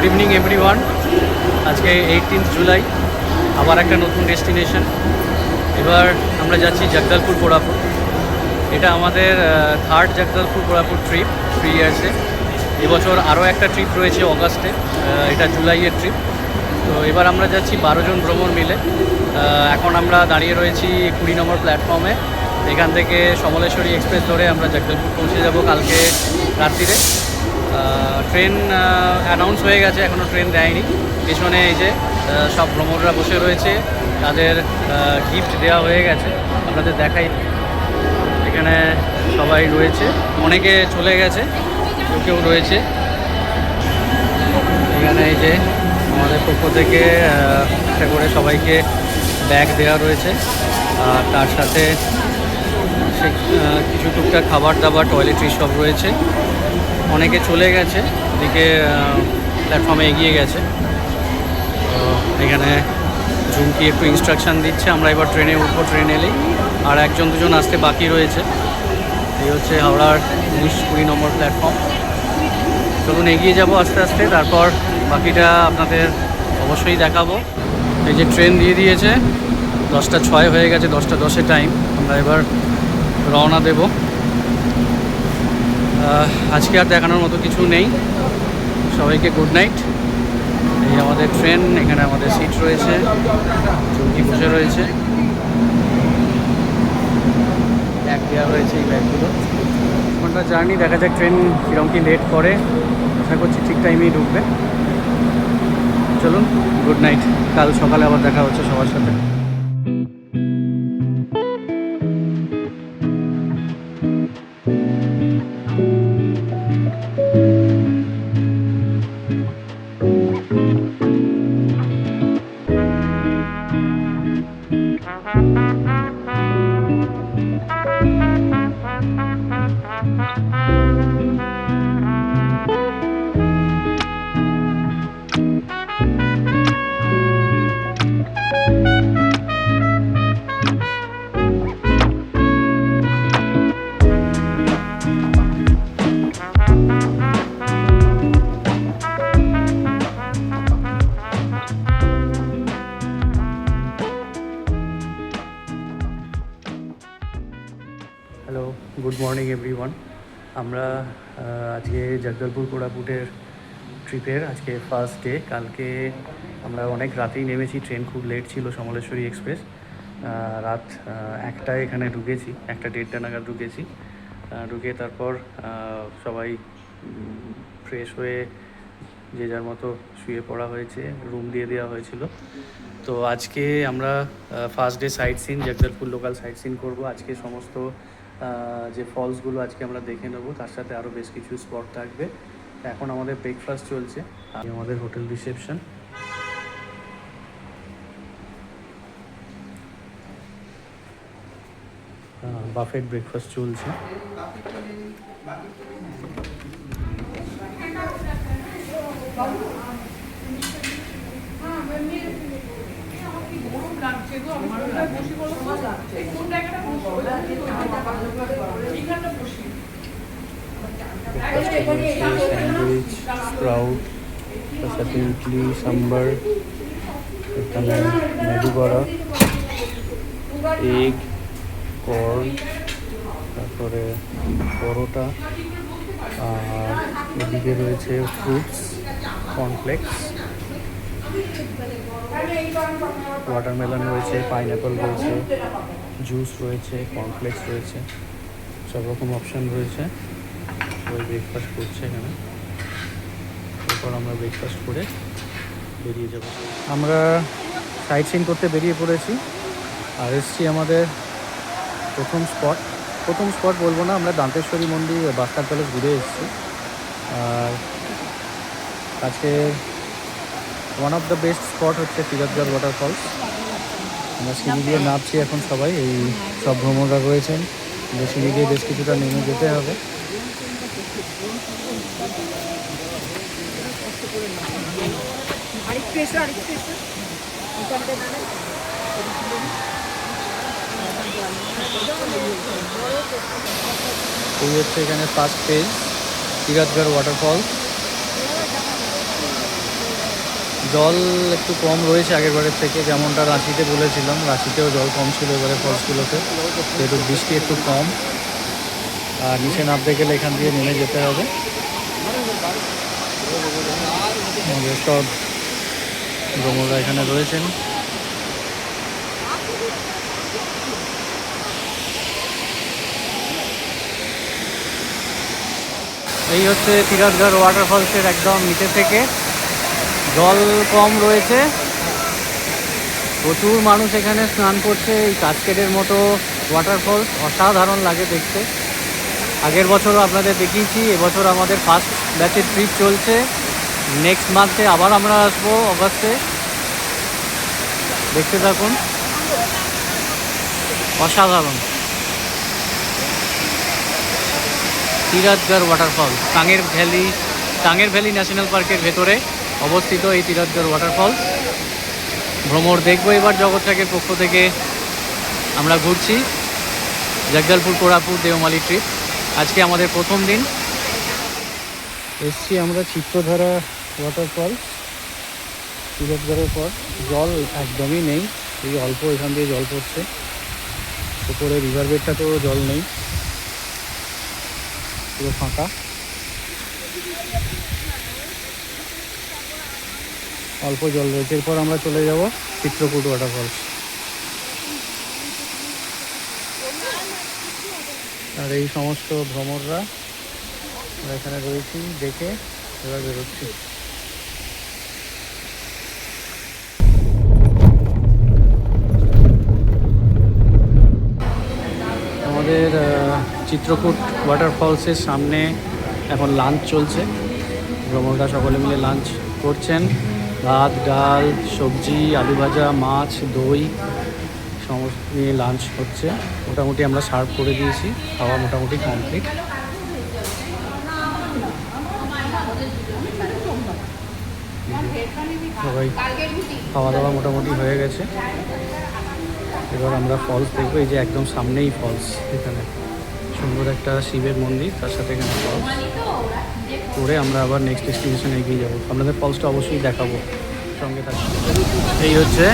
Good evening everyone. আজকে 18 জুলাই, আবার একটা নতুন ডেস্টিনেশন। এবার আমরা যাচ্ছি জগদলপুর কোরাপুট। এটা আমাদের থার্ড জগদলপুর কোরাপুট ট্রিপ 3 ইয়ার্সে। এবছর আরও একটা ট্রিপ রয়েছে অগাস্টে, এটা জুলাইয়ের ট্রিপ। তো এবার আমরা যাচ্ছি 12 জন ভ্রমণ মিলে। এখন আমরা দাঁড়িয়ে রয়েছি 20 নম্বর প্ল্যাটফর্মে। এখান থেকে সমলেশ্বরী এক্সপ্রেস ধরে আমরা জগদলপুর পৌঁছে যাব কালকে রাত্রিরে। ট্রেন অ্যানাউন্স হয়ে গেছে, এখনও ট্রেন দেয়নি। পেছনে এই যে সব ভ্রমণরা বসে রয়েছে, তাদের গিফট দেওয়া হয়ে গেছে, আপনাদের দেখাই। এখানে সবাই রয়েছে, অনেকে চলে গেছে, কেউ কেউ রয়েছে। এখানে এই যে আমাদের পক্ষ থেকে একটা করে সবাইকে ব্যাগ দেওয়া রয়েছে, আর তার সাথে কিছু টুকটাক খাবার দাবার, টয়লেট্রি সব রয়েছে। অনেকে চলে গেছে, এদিকে প্ল্যাটফর্মে এগিয়ে গেছে। তো এখানে ঝুমকি একটু ইনস্ট্রাকশান দিচ্ছে। আমরা এবার ট্রেনে উঠবো, ট্রেন এলেই। আর একজন দুজন আসতে বাকি রয়েছে। এই হচ্ছে হাওড়ার 19-20 নম্বর প্ল্যাটফর্ম। চলুন এগিয়ে যাব আস্তে আস্তে, তারপর বাকিটা আপনাদের অবশ্যই দেখাবো। এই যে ট্রেন দিয়ে দিয়েছে, 10:06 হয়ে গেছে, 10:10 টাইম। আমরা এবার রওনা দেব। আজকে আর দেখানোর মতো কিছু নেই। সবাইকে গুড নাইট। এই আমাদের ট্রেন, এখানে আমাদের সিট রয়েছে, চৌকি বসে রয়েছে, ব্যাগ দেওয়া রয়েছে। এই ব্যাগগুলো ঘন্টা জার্নি, দেখা যাক ট্রেন কীরকম কি লেট করে। আশা করছি ঠিক টাইমেই ঢুকবে। চলুন, গুড নাইট। কাল সকালে আবার দেখা হচ্ছে সবার সাথে। Hello, good morning everyone. আমরা আজকে জগদলপুর কোরাপুটের ট্রিপের আজকে ফার্স্ট ডে। কালকে আমরা অনেক রাতেই নেমেছি, ট্রেন খুব লেট ছিল, সমলেশ্বরী এক্সপ্রেস। রাত 1টায় এখানে ঢুকেছি, 1:30 নাগাদ ঢুকেছি। ঢুকে তারপর সবাই ফ্রেশ হয়ে যে যার মতো শুয়ে পড়া হয়েছে, রুম দিয়ে দেওয়া হয়েছিল। তো আজকে আমরা first day sightseeing, Jagdalpur local sightseeing করবো। আজকে সমস্ত যে ফলসগুলো আজকে আমরা দেখে নেবো, তার সাথে আরও বেশ কিছু স্পট থাকবে। এখন আমাদের ব্রেকফাস্ট চলছে, আমাদের হোটেল রিসেপশন। বাফেট ব্রেকফাস্ট চলছে। স্যান্ডউইচ, স্প্রাউট, তার সাথে ইডলি, সাম্বার, এখানে মেদু বড়া, এগ, কর্ন, তারপরে পরোটা, আর এদিকে রয়েছে ফ্রুটস, কর্নফ্লেক্স, ওয়াটারমেলন রয়েছে, পাইনঅ্যাপল রয়েছে, জুস রয়েছে, কর্নফ্লেক্স রয়েছে, সব রকম অপশান রয়েছে। সবাই ব্রেকফাস্ট করছে এখানে। এরপর আমরা ব্রেকফাস্ট করে বেরিয়ে যাব। আমরা সাইট সিন করতে বেরিয়ে পড়েছি, আর এসছি আমাদের প্রথম স্পট বলবো না, আমরা দান্তেশ্বরী মন্দির, বাস্তার প্যালেস ঘুরে এসেছি। আর আজকে one of the best spot হচ্ছে তিরাথগড় ওয়াটারফলস। আমরা সিঁড়ি দিয়ে নামছি এখন সবাই, এই সব ভ্রমণরা রয়েছেন। সিঁড়ি দিয়ে বেশ কিছুটা নেমে যেতে হবে। এই হচ্ছে এখানে ফার্স্ট পেজ, তিরাথগড় ওয়াটারফলস। জল একটু কম রয়েছে আগের বারের থেকে, যেমনটা রাঁচিতে বলেছিলাম। রাঁচিতেও জল কম ছিল এবারে ফলসগুলোতে, যেহেতু বৃষ্টি একটু কম। আর নিচে নামতে গেলে এখান দিয়ে নেমে যেতে হবে। আমাদের সব ভ্রমণরা এখানে রয়েছেন। এই হচ্ছে তিরাথগড় ওয়াটারফলসের একদম নিচে থেকে। জল কম রয়েছে, প্রচুর মানুষ এখানে স্নান করছে। এই কাস্কেডের মতো ওয়াটারফলস অসাধারণ লাগে দেখতে। আগের বছরও আপনাদের দেখিয়েছি, এবছর আমাদের ফার্স্ট ব্যাচের ট্রিপ চলছে। নেক্সট মান্থে আবার আমরা আসবো অগাস্টে। দেখতে থাকুন, অসাধারণ। তিরাথগড় ওয়াটারফল টাঙ্গের ভ্যালি ন্যাশনাল পার্কের ভেতরে অবস্থিত এই তিরাথগড় ওয়াটারফল। ভ্রমণ দেখবো এবার জগৎটাকের পক্ষ থেকে আমরা ঘুরছি জগদলপুর, কোরাপুট, দেওমালি ট্রিপ। আজকে আমাদের প্রথম দিন। এসছি আমরা চিত্রধারা ওয়াটারফল। তিরাথগড়ের পর জল একদমই নেই, এই অল্প এখান দিয়ে জল পড়ছে। উপরে রিভার বেডটা তো জল নেই, পুরো ফাঁকা। অল্প জল রয়েছে। এরপর আমরা চলে যাব চিত্রকূট ওয়াটারফলস। আর এই সমস্ত ভ্রমণরা এখানে রয়েছি, দেখে এবার বেরোচ্ছি। আমাদের চিত্রকূট ওয়াটারফলসের সামনে এখন লাঞ্চ চলছে। ভ্রমণরা সকলে মিলে লাঞ্চ করছেন। ভাত, ডাল, সবজি, আলু ভাজা, মাছ, দই সমস্ত নিয়ে লাঞ্চ হচ্ছে। মোটামুটি আমরা সার্ভ করে দিয়েছি, খাওয়া মোটামুটি কমপ্লিট। সবাই খাওয়া দাওয়া মোটামুটি হয়ে গেছে। এবার আমরা ফলস দেখবো। এই যে একদম সামনেই ফলস, এখানে সুন্দর একটা শিবের মন্দির, তার সাথে এখানে ফলস করে আমরা আবার নেক্সট ডেস্টিনেশনে এগিয়ে যাবো। আপনাদের ফলসটা অবশ্যই দেখাবো, সঙ্গে থাকবে। এই হচ্ছে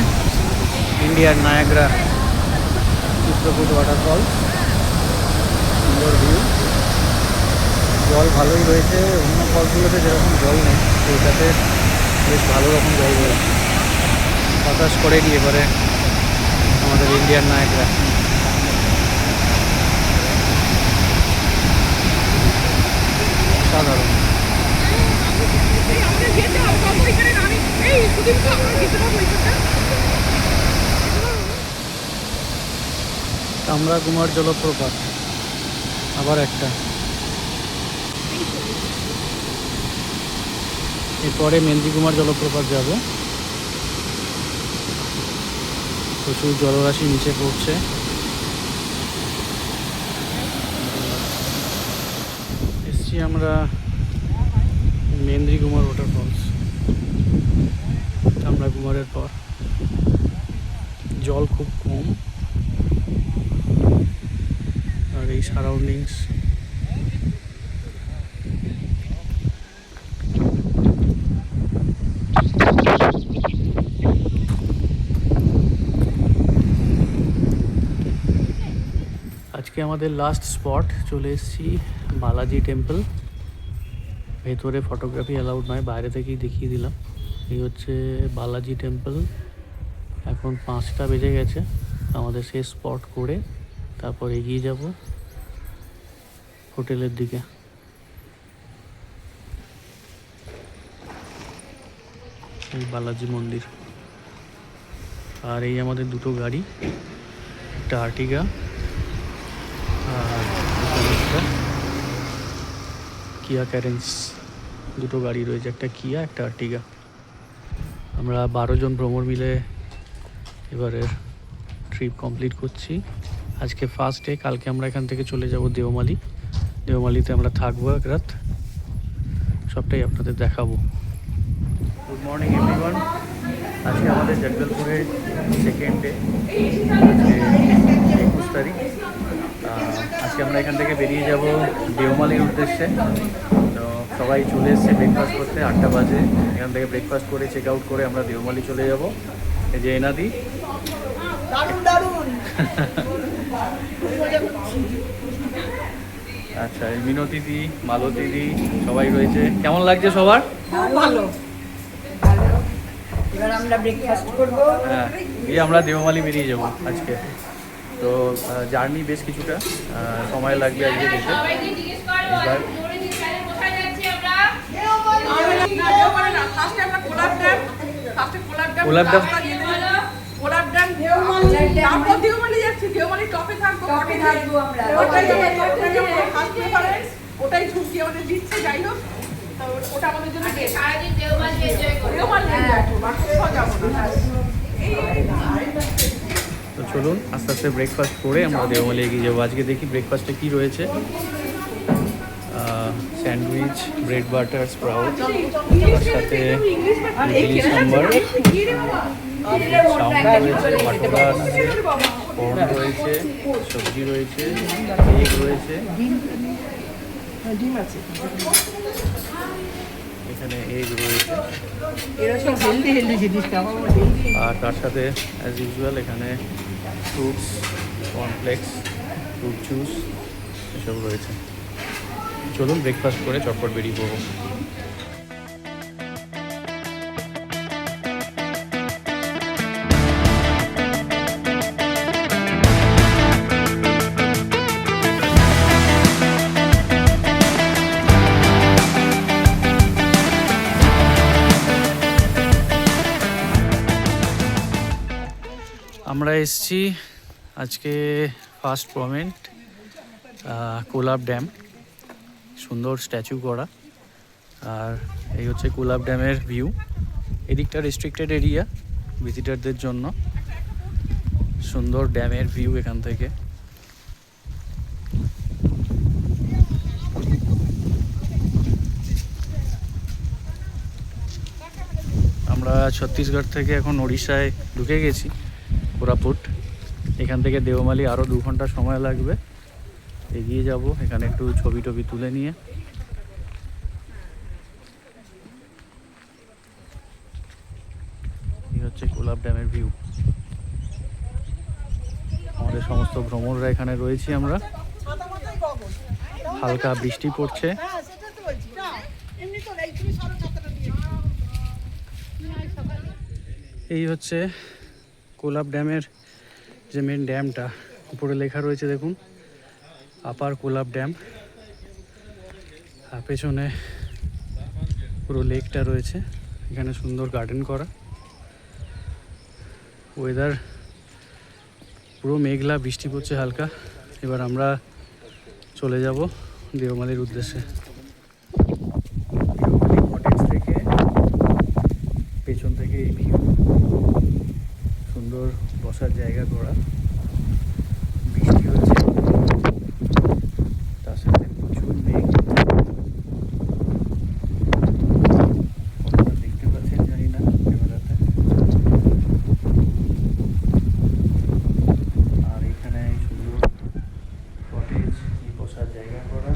ইন্ডিয়ার নায়াগ্রা চিত্রকূট ওয়াটারফল। সুন্দর ভিউ, জল ভালোই রয়েছে। অন্য ফলসগুলোতে যেরকম জল নেই, সেইটাতে বেশ ভালো রকম জল রয়েছে। বাতাস করে নিয়ে এবারে আমাদের ইন্ডিয়ান নায়াগ্রা। সাধারণ কামরাকুমার জলপ্রপাত, আবার একটা। এরপরে মেন্দিকুমার জলপ্রপাত যাব। প্রচুর জলরাশি নিচে পড়ছে। এসছি আমরা মেন্দ্রিকুমার ওয়াটারফলস। কামরাকুমারের পর জল খুব কম, আর এই সারাউন্ডিংস আজকে আমাদের লাস্ট স্পট চলে এসেছি বালাজি টেম্পল। ভেতরে ফটোগ্রাফি অ্যালাউড নয়, বাইরে থেকেই দেখিয়ে দিলাম। এই হচ্ছে বালাজি টেম্পল। এখন 5টা বেজে গেছে। আমাদের শেষ স্পট করে তারপর এগিয়ে যাব হোটেলের দিকে। এই বালাজি মন্দির। আর এই আমাদের দুটো গাড়ি, একটা আর্টিগা আর একটা কিয়া ক্যারেন্স। দুটো গাড়ি রয়েছে, একটা কিয়া, একটা আর্টিগা। আমরা 12 জন ভ্রমণ মিলে এবারের ট্রিপ কমপ্লিট করছি। আজকে ফার্স্ট ডে। কালকে আমরা এখান থেকে চলে যাব দেওমালি। দেওমালিতে আমরা থাকবো এক রাত, সবটাই আপনাদের দেখাবো। Good morning everyone. আজকে আমাদের জগদলপুরের সেকেন্ড ডে, 21 তারিখ। আজকে আমরা এখান থেকে বেরিয়ে যাব দেওমালির উদ্দেশ্যে। তো সবাই চলে এসেছে ব্রেকফাস্ট করতে, 8টা বাজে। এখান থেকে ব্রেকফাস্ট করে চেক আউট করে আমরা দেওমালি চলে যাব। এই যে এনাদি, আচ্ছা এই মিনতি দি, মালতী দি সবাই রয়েছে। কেমন লাগছে সবার? ভালো। এবার আমরা ব্রেকফাস্ট করব। হ্যাঁ, দিয়ে আমরা দেওমালি বেরিয়ে যাব আজকে। তো জার্নি বেশ কিছুটা সময় লাগবে আজকে যেতে। এবার ওটাই ঝুঁকি আমাদের দিচ্ছে, যাই হোক ওটা আমাদের জন্য সারাদিন তো চলুন আস্তে আস্তে ব্রেকফাস্ট করে আমরা দেওমালি এগিয়ে যাবো। আজকে দেখি ব্রেকফাস্টে কি রয়েছে। স্যান্ডউইচ, ব্রেড বাটার, স্প্রাউট, তার সাথে ইডলি সাম্বার, সাম্বার রয়েছে, ভাটোরা আছে, কর্ন রয়েছে, সবজি রয়েছে, এগ রয়েছে, ডিম আছে, এখানে এগ রয়েছে, এরা সব হেলদি হেলদি জিনিস। আর তার সাথে অ্যাজ ইউজুয়াল এখানে ফ্রুটস, কর্নফ্লেক্স, ফ্রুট জুস এসব রয়েছে। চলুন ব্রেকফাস্ট করে চটপট বেরিয়ে পড়বো। আমরা এসেছি আজকে ফার্স্ট প্রমেন্ট কোলাব ড্যাম, সুন্দর স্ট্যাচু করা। আর এই হচ্ছে কোলাব ড্যামের ভিউ। এদিকটা রেস্ট্রিক্টেড এরিয়া ভিজিটারদের জন্য। সুন্দর ড্যামের ভিউ এখান থেকে। আমরা ছত্তিশগড় থেকে এখন ওড়িশায় ঢুকে গেছি, কোরাপুট। এখান থেকে দেওমালি আরও 2 ঘন্টা সময় লাগবে। এগিয়ে যাব এখানে একটু ছবি টবি তুলে নিয়ে। এই হচ্ছে কোলাব ড্যামের ভিউ। আমাদের সমস্ত ভ্রমণরা এখানে রয়েছি আমরা। হালকা বৃষ্টি পড়ছে। এই হচ্ছে কোলাব ড্যামের যে মেন ড্যামটা, উপরে লেখা রয়েছে দেখুন, আপার কোলাব ড্যাম। আর পেছনে পুরো লেকটা রয়েছে। এখানে সুন্দর গার্ডেন করা। ওয়েদার পুরো মেঘলা, বৃষ্টি পড়ছে হালকা। এবার আমরা চলে যাব দেওমালির উদ্দেশ্যে। দেওমালি কটেজ থেকে পেছন থেকে এই ভিউ, সুন্দর বসার জায়গা করা। বৃষ্টি হচ্ছে, তার সাথে প্রচুর মেঘ। আপনারা দেখতে পাচ্ছেন জানি না ক্যামেরাতে। আর এখানে এই সুন্দর কটেজ, এই বসার জায়গা করা।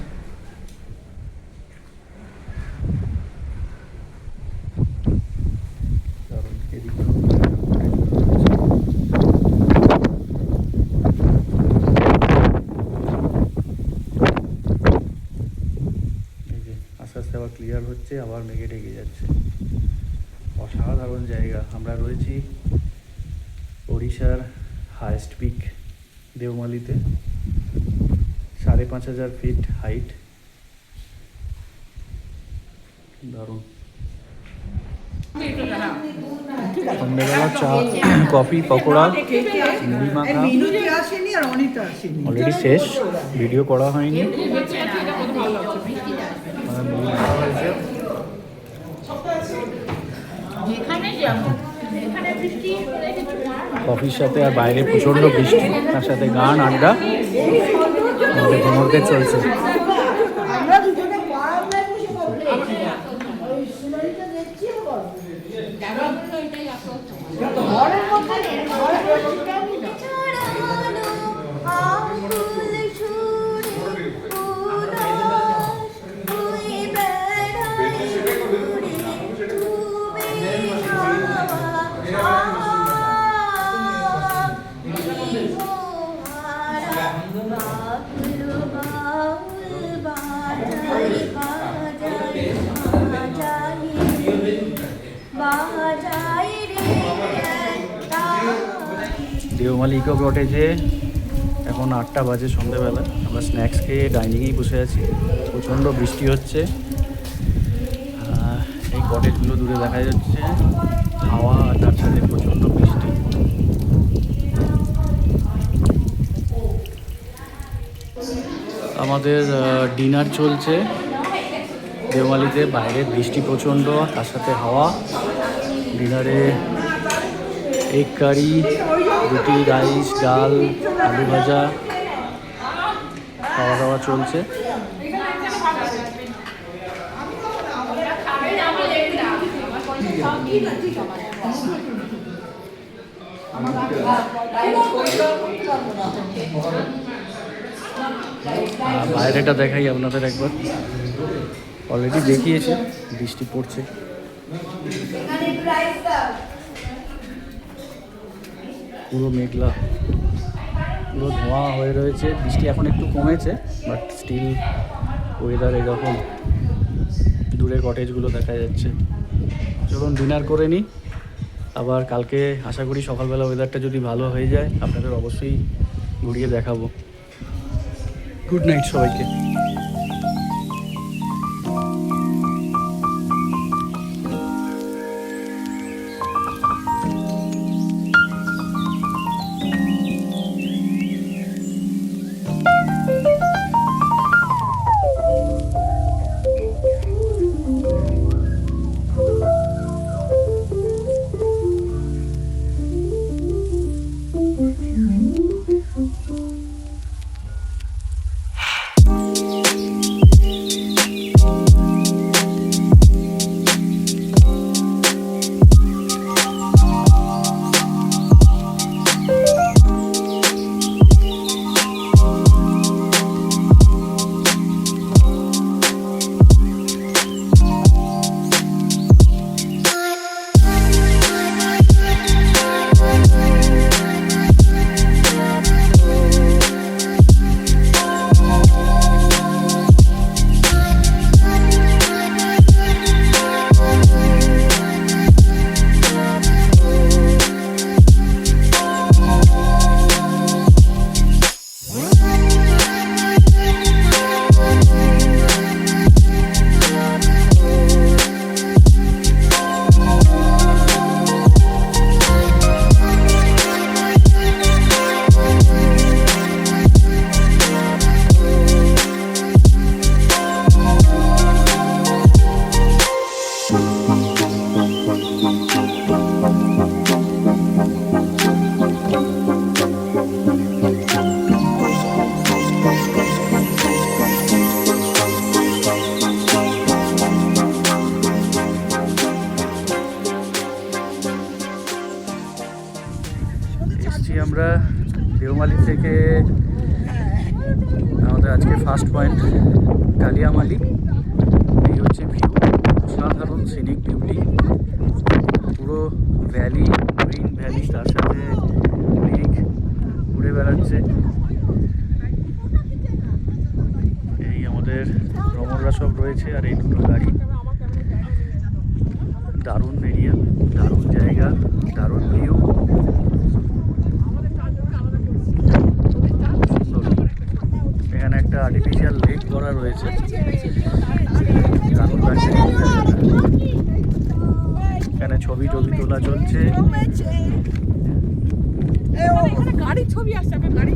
কারণ এদিকে আস্তে আস্তে আবার ক্লিয়ার হচ্ছে, আবার মেঘে ঢেকে যাচ্ছে। অসাধারণ জায়গা। আমরা রয়েছি ওড়িশার হাইয়েস্ট পিক দেওমালিতে, 5,500 ফিট হাইট। দারুণ। সন্ধ্যেবেলা চা, কফি, পকোড়া, মুড়ি মাখা অলরেডি শেষ, ভিডিও করা হয়নি। মুড়ি মাখা হয়েছে। কফির সাথে আর বাইরে প্রচণ্ড বৃষ্টি, তার সাথে গান, আড্ডা, আমাদের ভ্রমণদের চলছে। দেওমালি ইকো কটেজে এখন 8টা বাজে সন্ধ্যেবেলা। আমরা স্ন্যাক্স খেয়ে ডাইনিংয়েই বসে আছি। প্রচণ্ড বৃষ্টি হচ্ছে। এই কটেজগুলো দূরে দেখা যাচ্ছে, হাওয়া আর তার সাথে প্রচণ্ড বৃষ্টি। আমাদের ডিনার চলছে দেওমালিতে। বাইরে বৃষ্টি প্রচণ্ড, তার সাথে হাওয়া। ডিনারে এগ কারি, রুটি, রাইস, ডাল, আলু ভাজা, খাওয়া দাওয়া চলছে। বাইরেটা দেখাই আপনাদের একবার, অলরেডি দেখিয়েছে, বৃষ্টি পড়ছে। পুরো মেঘলা, পুরো ধোঁয়া হয়ে রয়েছে। বৃষ্টি এখন একটু কমেছে, বাট স্টিল ওয়েদার এরকম। দূরে কটেজগুলো দেখা যাচ্ছে। চলুন ডিনার করে নিই, আবার কালকে আশা করি সকালবেলা ওয়েদারটা যদি ভালো হয়ে যায় আপনাদের অবশ্যই ঘুরিয়ে দেখাবো। গুড নাইট সবাইকে। আমরা দেওমালি থেকে আমাদের আজকে ফার্স্ট পয়েন্ট কালিয়ামালি। এই হচ্ছে ভিউ, অসাধারণ সিনিক বিউটি, পুরো ভ্যালি, গ্রিন ভ্যালি, তার সাথে মেঘ ঘুরে বেড়াচ্ছে। এই আমাদের ভ্রমণরা সব রয়েছে, আর এই দুটো গাড়ি। দারুণ এরিয়া, দারুণ জায়গা, দারুণ ভিউ। এখানে একটা আর্টিফিশিয়াল লেক করা রয়েছে, দারুণ লাগছে। এখানে ছবি তোলা চলছে। গাড়ির ছবি আসছে, গাড়ি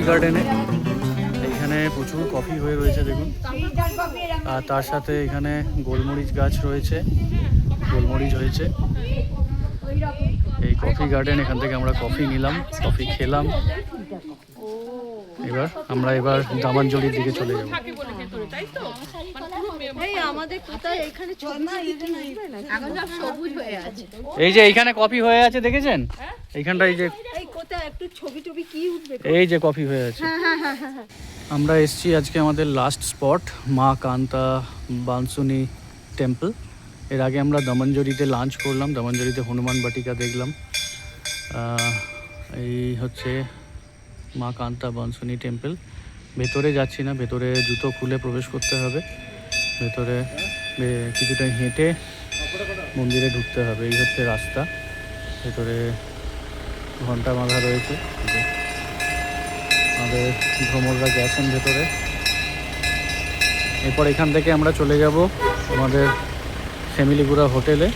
গার্ডেনে। এইখানে প্রচুর কফি হয়ে রয়েছে দেখুন, আর তার সাথে এখানে গোলমরিচ গাছ রয়েছে, গোলমরিচ হয়েছে। এই কফি গার্ডেন, এখান থেকে আমরা কফি নিলাম, কফি খেলাম। এবার দামানজলির দিকে চলে যাব। এই যে এইখানে কফি হয়ে আছে দেখেছেন, এইখানটা এই যে এই যে কফি হয়ে আছে। আমরা এসছি আজকে আমাদের লাস্ট স্পট মা কান্তা বানসুনি টেম্পল। এর আগে আমরা দামানজরিতে লাঞ্চ করলাম, দামানজরিতে হনুমান বাটিকা দেখলাম। এই হচ্ছে মা কান্তা বানসুনি টেম্পল। ভেতরে যাচ্ছি না, ভেতরে জুতো খুলে প্রবেশ করতে হবে, ভেতরে কিছুটা হেঁটে মন্দিরে ঢুকতে হবে। এই হচ্ছে রাস্তা, ভেতরে ঘন্টা বাঁধা রয়েছে। আমাদের ভ্রমণরা গেছেন ভেতরে। এরপর এখান থেকে আমরা চলে যাব আমাদের সেমিলিগুড়া হোটেলে।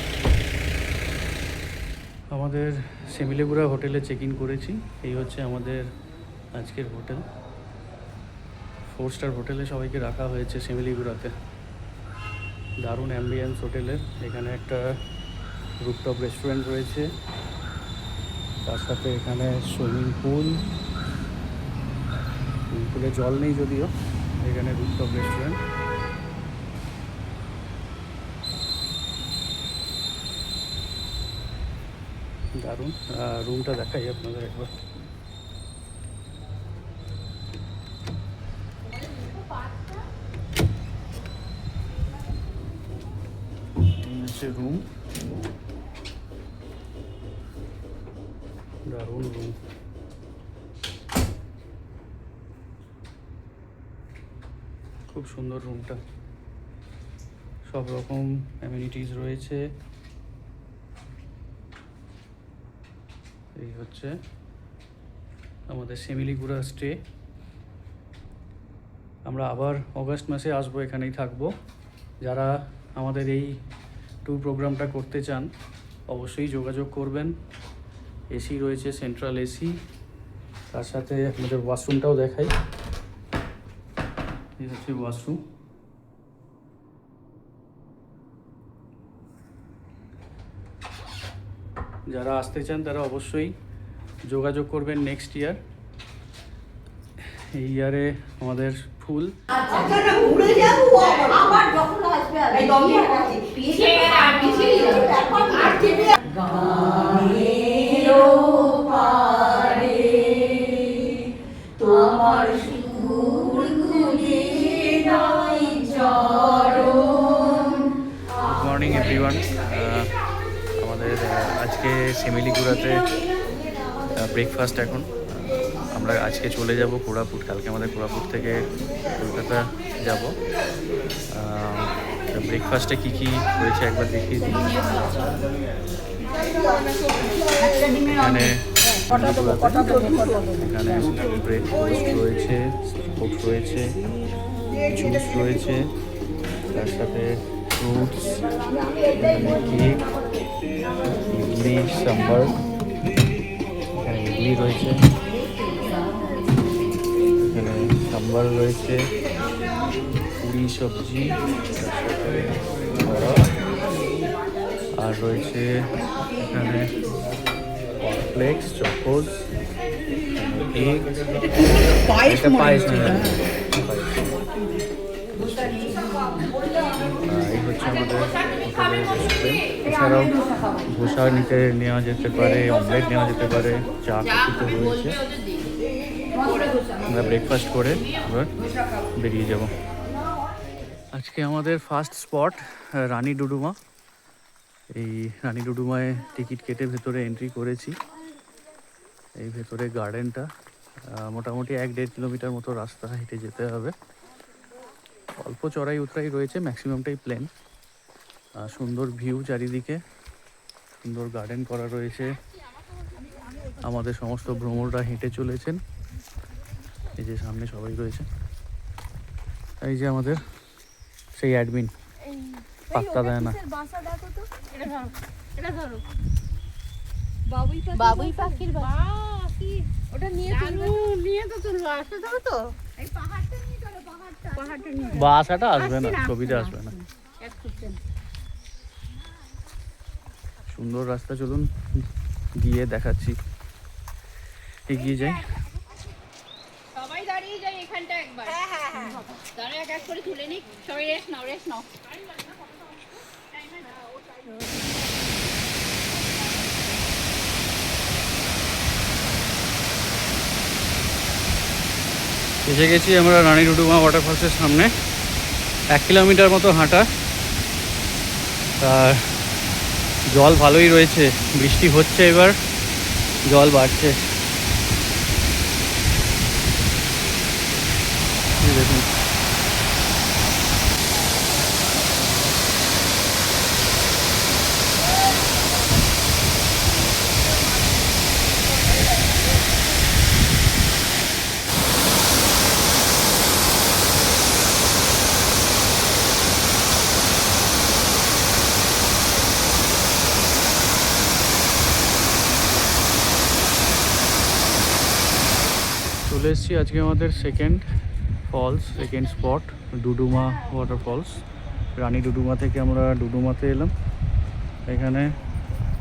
আমাদের সেমিলিগুড়া হোটেলে চেক ইন করেছি। এই হচ্ছে আমাদের আজকের হোটেল, 4 স্টার হোটেলে সবাইকে রাখা হয়েছে সেমিলিগুড়াতে। দারুণ অ্যাম্বিয়েন্স হোটেলের। এখানে একটা রুফটপ রেস্টুরেন্ট রয়েছে, তার সাথে এখানে সুইমিং পুলে জল নেই যদিও, এখানে রুফটপ রেস্টুরেন্ট। দারুণ। রুমটা দেখাই আপনাদের একবার। রুম, দারুণ রুম। খুব সুন্দর রুমটা, সব রকম অ্যামিনিটিস রয়েছে। এই হচ্ছে আমাদের সেমিলিগুড়া স্টে। আমরা আবার অগাস্ট মাসে আসবো, এখানেই থাকবো। যারা আমাদের এই ট্যুর প্রোগ্রামটা করতে চান অবশ্যই যোগাযোগ করবেন। এসি রয়েছে, সেন্ট্রাল এসি। তার সাথে আমাদের ওয়াশরুমটাও দেখাই। এই হচ্ছে ওয়াশরুম। যারা আসতে চান তারা অবশ্যই যোগাযোগ করবেন নেক্সট ইয়ার। এই ইয়ারে আমাদের ফুল মর্নিং এভরিওয়ান। আমাদের আজকে সেমিলিগুড়াতে ব্রেকফাস্ট। এখন আমরা আজকে চলে যাব কোরাপুট, কালকে আমাদের কোরাপুট থেকে কলকাতা যাব। ব্রেকফাস্টে কী কী রয়েছে একবার দেখিয়ে দিই। এখানে ব্রেড টোস্ট রয়েছে, স্পোর্টস রয়েছে, জুস রয়েছে, তার সাথে ফ্রুটস, কেক, ইডলি সাম্বার, এখানে ইডলি রয়েছে, এখানে সাম্বার রয়েছে, পুরি সবজি, তার সাথে বড়া, আর রয়েছে এখানে কর্নফ্লেক্স, চকোজ, কেক, এটা পায়েস। এই হচ্ছে আমাদের হোটেলের রেস্টুরেন্ট। এছাড়াও ধোসা নেওয়া যেতে পারে, অমলেট নেওয়া যেতে পারে, চা কফি তো রয়েছে। আমরা ব্রেকফাস্ট করে এবার বেরিয়ে যাব। আজকে আমাদের ফার্স্ট স্পট রানী ডুডুমা। এই রানী ডুডুমায় টিকিট কেটে ভেতরে এন্ট্রি করেছি। এই ভেতরে গার্ডেনটা মোটামুটি 1-1.5 কিলোমিটার মতো রাস্তা হেঁটে যেতে হবে। অল্প চড়াই উতরাই রয়েছে, ম্যাক্সিমামটাই প্লেন। সুন্দর ভিউ চারিদিকে, সুন্দর গার্ডেন করা রয়েছে। আমাদের সমস্ত ভ্রমণরা হেঁটে চলেছেন। এই যে সামনে সবাই রয়েছে। এই যে আমাদের সেই অ্যাডমিন, পাত্তা দেয় না। বাবুই পাখির বাসা। কি ওটা নিয়ে নিয়ে তো তুলবো, আসতে দেবো তো। এই পাহাড়টা নিয়ে চলো, পাহাড়টা নিয়ে চলো। বাসাটা আসবে না, আসছে না, ছবিতে আসছে আসবে না। না। এক সেকেন্ড। সুন্দর রাস্তা, চলুন গিয়ে দেখাচ্ছি। এগিয়ে যাই। সবাই দাঁড়িয়ে যাই এখানটা একবার। হ্যাঁ দাঁড়িয়ে এক এক করে তুলে নিক। সবাই রেস্ট নাও, রেস্ট নাও। এসে গেছি আমরা রানী ডুডুমা ওয়াটারফলসের সামনে। 1 কিলোমিটার মতো হাঁটা। আর জল ভালোই রয়েছে, বৃষ্টি হচ্ছে, এবার জল বাড়ছে। এই দেখুন, চলে এসেছি আজকে আমাদের সেকেন্ড স্পট, ডুডুমা ওয়াটারফলস। রানী ডুডুমা থেকে আমরা ডুডুমাতে এলাম। এখানে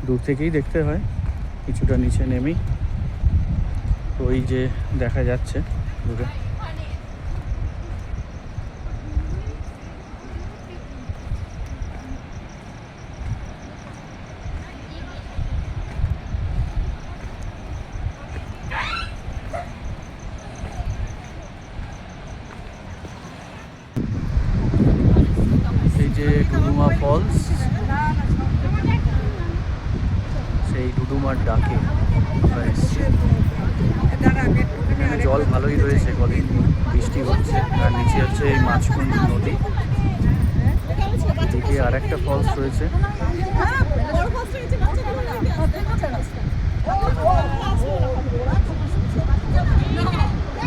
দূর থেকেই দেখতে হয়, কিছুটা নিচে নেমেই ওই যে দেখা যাচ্ছে দূরে। এই যে ডুডুমা ফলস, সেই ডুডুমার ডাকে আমরা এসেছি। এখানে জল ভালোই রয়েছে, কদিন বৃষ্টি হচ্ছে। আর নিচে হচ্ছে এই মাছকুন্ড নদী। এদিকে আর একটা ফলস রয়েছে।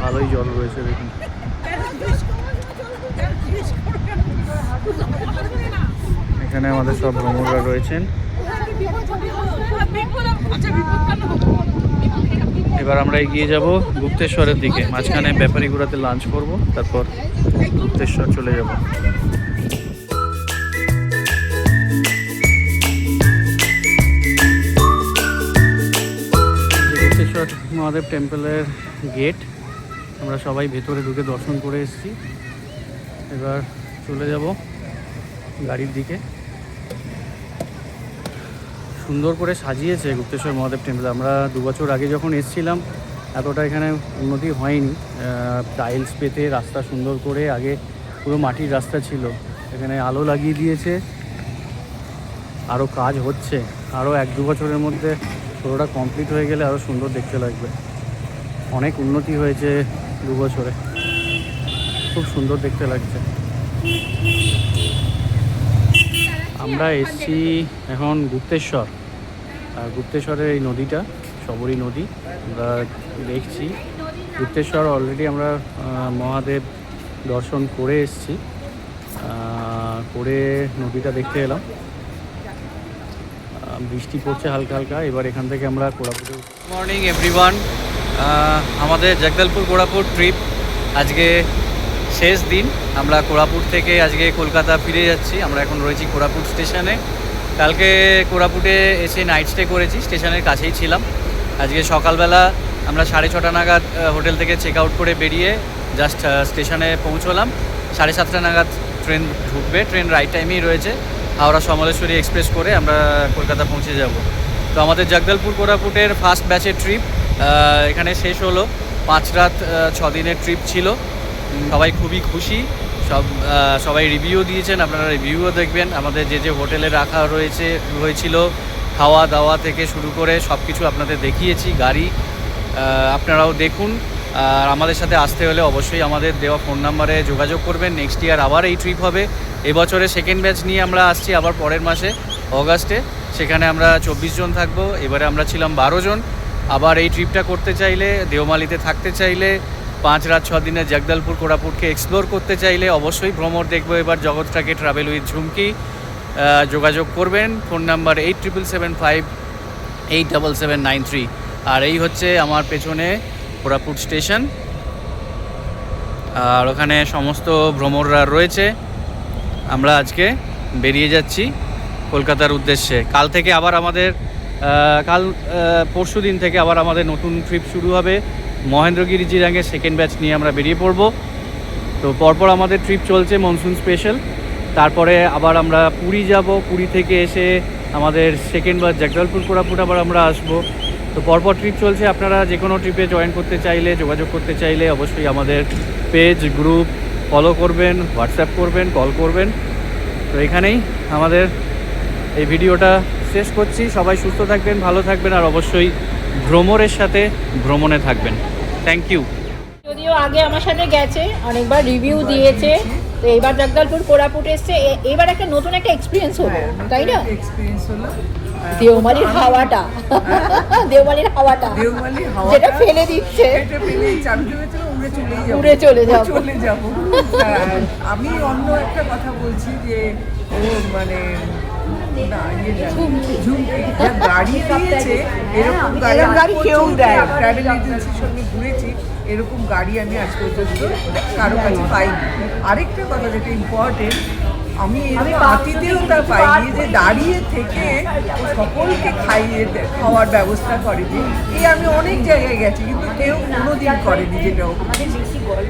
ভালোই জল রয়েছে দেখুন। এখানে আমাদের সব ভ্রমণরা রয়েছেন। এবার আমরা এগিয়ে যাব গুপ্তেশ্বরের দিকে। মাঝখানে ব্যাপারীগুড়াতে লাঞ্চ করব, তারপর গুপ্তেশ্বর চলে যাব। গুপ্তেশ্বর মহাদেব টেম্পলের গেট, আমরা সবাই ভেতরে ঢুকে দর্শন করে এসেছি। এবার চলে যাব গাড়ির দিকে। সুন্দর করে সাজিয়েছে গুপ্তেশ্বর মহাদেব টেম্পল। আমরা 2 বছর আগে যখন এসেছিলাম এতটা এখানে উন্নতি হয়নি। টাইলস পেতে রাস্তা সুন্দর করে, আগে পুরো মাটির রাস্তা ছিল, এখানে আলো লাগিয়ে দিয়েছে। আরও কাজ হচ্ছে, আরও 1-2 বছরের মধ্যে পুরোটা কমপ্লিট হয়ে গেলে আরও সুন্দর দেখতে লাগবে। অনেক উন্নতি হয়েছে 2 বছরে, খুব সুন্দর দেখতে লাগছে। আমরা এসছি এখন গুপ্তেশ্বর। আর গুপ্তেশ্বরের এই নদীটা শবরী নদী আমরা দেখছি। গুপ্তেশ্বর অলরেডি আমরা মহাদেব দর্শন করে এসছি, করে নদীটা দেখতে এলাম। বৃষ্টি পড়ছে হালকা হালকা। এবার এখান থেকে আমরা কোরাপুটে। মর্নিং এভরিওয়ান, আমাদের জগদলপুর কোরাপুট ট্রিপ আজকে শেষ দিন। আমরা কোরাপুট থেকে আজকে কলকাতা ফিরে যাচ্ছি। আমরা এখন রয়েছি কোরাপুট স্টেশনে। কালকে কোরাপুটে এসে নাইট স্টে করেছি, স্টেশনের কাছেই ছিলাম। আজকে সকালবেলা আমরা 6:30 নাগাদ হোটেল থেকে চেক আউট করে বেরিয়ে জাস্ট স্টেশনে পৌঁছলাম। 7:30 নাগাদ ট্রেন ঢুকবে, ট্রেন রাইট টাইমেই রয়েছে। হাওড়া সমলেশ্বরী এক্সপ্রেস করে আমরা কলকাতা পৌঁছে যাব। তো আমাদের জগদলপুর কোরাপুটের ফার্স্ট ব্যাচের ট্রিপ এখানে শেষ হলো। 5 রাত 6 দিনের ট্রিপ ছিল। সবাই খুবই খুশি, সবাই রিভিউ দিয়েছেন, আপনারা রিভিউও দেখবেন। আমাদের যে হোটেলে রাখা হয়েছিল, খাওয়া দাওয়া থেকে শুরু করে সব কিছু আপনাদের দেখিয়েছি। গাড়ি আপনারাও দেখুন। আর আমাদের সাথে আসতে হলে অবশ্যই আমাদের দেওয়া ফোন নাম্বারে যোগাযোগ করবেন। নেক্সট ইয়ার আবার এই ট্রিপ হবে। এবছরে সেকেন্ড ব্যাচ নিয়ে আমরা আসছি আবার পরের মাসে অগাস্টে। সেখানে আমরা 24 জন থাকবো। এবারে আমরা ছিলাম 12 জন। আবার এই ট্রিপটা করতে চাইলে, দেওমালিতে থাকতে চাইলে, 5 রাত 6 দিনে জগদলপুর কোরাপুটকে এক্সপ্লোর করতে চাইলে অবশ্যই ভ্রমণ দেখবো এবার জগৎটাকে ট্রাভেল উইথ ঝুমকি। যোগাযোগ করবেন ফোন নাম্বার 8775 87793। আর এই হচ্ছে আমার পেছনে কোরাপুট স্টেশন, আর ওখানে সমস্ত ভ্রমণরা রয়েছে। আমরা আজকে বেরিয়ে যাচ্ছি কলকাতার উদ্দেশ্যে। কাল থেকে আবার আমাদের পরশু দিন থেকে আবার আমাদের নতুন ট্রিপ শুরু হবে। মহেন্দ্রগিরি জিরাঙের সেকেন্ড ব্যাচ নিয়ে আমরা বেরিয়ে পড়ব। তো পরপর আমাদের ট্রিপ চলছে মনসুন স্পেশাল। তারপরে আবার আমরা পুরী যাব, পুরী থেকে এসে আমাদের সেকেন্ড ব্যাচ জগদলপুর কোরাপুট আবার আমরা আসব। তো পরপর ট্রিপ চলছে। আপনারা যে কোনো ট্রিপে জয়েন করতে চাইলে, যোগাযোগ করতে চাইলে অবশ্যই আমাদের পেজ গ্রুপ ফলো করবেন, হোয়াটসঅ্যাপ করবেন, কল করবেন। তো এখানেই আমাদের এই ভিডিওটা শেষ করছি। সবাই সুস্থ থাকবেন, ভালো থাকবেন, আর অবশ্যই ভ্রমণের সাথে ভ্রমণে থাকবেন। Thank you. যদিও আগে আমার সাথে গেছে, অনেকবার রিভিউ দিয়েছে, তো এইবার জগদলপুর কোরাপুট এসছে, এবার একটা নতুন একটা এক্সপিরিয়েন্স হলো, তাই না? এক্সপেরিয়েন্স হলো দেওমালির হাওয়াটা, দেওমালির হাওয়াটা দেওমালি হাওয়াটা যেটা ফেলে দিচ্ছে, এটা ফেলে চাবি ভেবেছিল উড়ে চলে যাবো। চলে যাব। আমি অন্য একটা কথা বলছি যে ও মানে না ঝুমকি যা গাড়ি দিয়েছে, এরকম গাড়ি কেউ দেয়। ট্রাভেল এজেন্সির সঙ্গে ঘুরেছি, এরকম গাড়ি আমি আজ পর্যন্ত কারো কাছে পাইনি। আরেকটা কথা যেটা ইম্পর্টেন্ট, আমি হাতিতেও তা পাইনি যে দাঁড়িয়ে থেকে সকলকে খাওয়ার ব্যবস্থা করেনি। এই আমি অনেক জায়গায় গেছি কিন্তু কেউ কোনোদিন করেনি যেটা ও।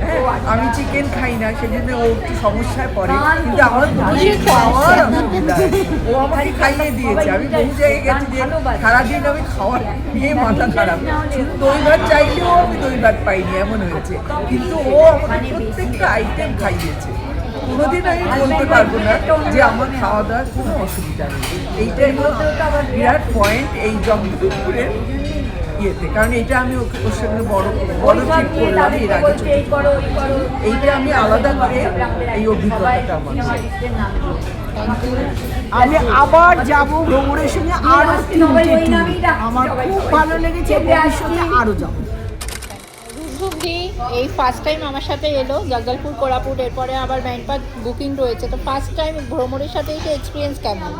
হ্যাঁ, আমি চিকেন খাই না, সেজন্য ও একটু সমস্যায় পড়ে, কিন্তু আমার খাওয়ার ও আমাকে খাইয়ে দিয়েছে। আমি বহু জায়গায় গেছি যে সারাদিন আমি খাওয়ার নিয়ে মাথা খারাপ, শুধু দই ভাত চাইলেও আমি দই ভাত পাইনি, এমন হয়েছে। কিন্তু ও আমাকে প্রত্যেকটা আইটেম খাইয়েছে। কোনোদিন আমি বলতে পারবো না যে আমার খাওয়া দাওয়ার কোনো অসুবিধা নেই। এইটাই হলো বিরাট পয়েন্ট এই জগদলপুরের ইয়েতে, কারণ এটা আমি ওর সঙ্গে বড় ট্রিপ করলাম এর আগে। এইটা আমি আলাদা করে এই অভিজ্ঞতাটা আমার। আমি আবার যাব ভ্রমণের সঙ্গে, আরো 3টে ট্যুর আমার খুব ভালো লেগেছে, ভবিষ্যতে আরো যাব। রুদ্ধি এই ফার্স্ট টাইম আমার সাথে এলো জগদলপুর কোরাপুট, এরপরে আবার ব্যান্ডপাত বুকিং রয়েছে। তো ফার্স্ট টাইম ভ্রমণের সাথে এসে এক্সপিরিয়েন্স কেমন?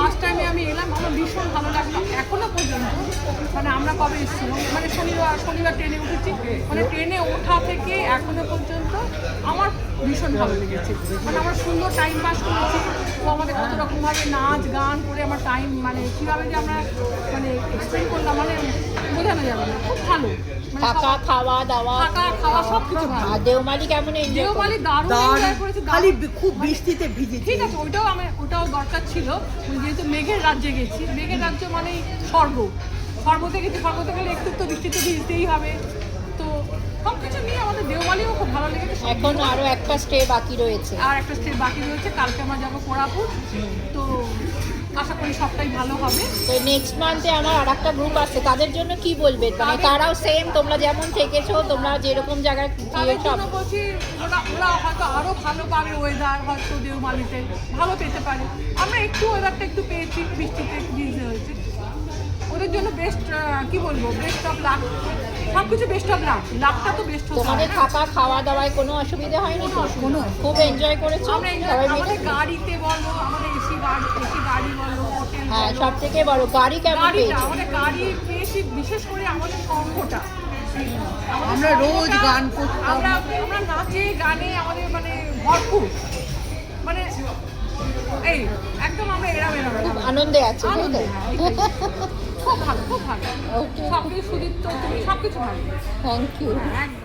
ফার্স্ট টাইমে আমি এলাম, আমার ভীষণ ভালো লাগলো। এখনো পর্যন্ত মানে আমরা কবে এসেছিলাম, মানে শনিবার ট্রেনে উঠেছি, মানে ট্রেনে ওঠা থেকে এখনো পর্যন্ত আমার ভীষণ ভালো লেগেছে। মানে আমরা সুন্দর টাইম পাস করেছি। তো আমাদের কত রকমভাবে নাচ গান করে আমার টাইম, মানে কীভাবে যে আমরা মানে এক্সপ্লেন করলাম, মানে বোঝানো যাবে না, খুব ভালো। থাকা খাওয়া দাওয়া সব কিছু ভালো। আর দেওমালি কেমন এনজয়? দেওমালি দারুণ এনজয় করেছি। খালি খুব বৃষ্টিতে ভিজেছি। ঠিক আছে, ওটাও দরকার ছিল, যেহেতু মেঘের রাজ্যে গেছি। মেঘের রাজ্য মানে স্বর্গতে গেছি, স্বর্গতে গেলে একটু তো বৃষ্টিতে ভিজতেই হবে। তো সব কিছু নিয়ে আমাদের দেওমালিও খুব ভালো লেগেছে। এখন আরো একটা স্টে বাকি রয়েছে, আর একটা স্টে বাকি রয়েছে, কালকে আমরা যাবো কোরাপুট। তো আশা করি সবটাই ভালো হবে। তো নেক্সট মান্থে আমার আর একটা গ্রুপ আছে, তাদের জন্য কি বলবে? মানে তারাও সেম তোমরা যেমন থেকেছো, তোমরা যেরকম জায়গায় তাদের জন্য বলছি, ওরা হয়তো আরও ভালো পাবে, ওয়েদার হয়তো দেওমালিতে ভালো পেতে পারে। আমরা ওয়েদারটা একটু পেয়েছি, বৃষ্টিতে ভিজতে হয়েছে। ওদের জন্য বেস্ট কি বলবো, বেস্ট অফ লাক। সব কিছু বেস্ট অফ লাকটা তো বেস্ট হতো। তোমাদের থাকা খাওয়া দাওয়ায় কোনো অসুবিধা হয়নি তো? খুব এনজয় করেছো সবাই মিলে? আমাদের গাড়িতে বলো, আমাদের এসি গাড়ি বলো, হোটেল, হ্যাঁ, সব থেকে বড় গাড়ি কেমন পেয়েছো? আমাদের গাড়ি পেয়েছি, বিশেষ করে আমাদের সঙ্গটা। আমরা রোজ গান করতাম, আমরা নাচে গানে আমাদের মানে ভরপুর, মানে এই একদম আমরা এরম খুব আনন্দে আছো, তাই তো? খুব ভালো, খুব ভালো। সবকিছু সুদীপ্ত, তুমি সবকিছু ভালো। Thank you. একদম।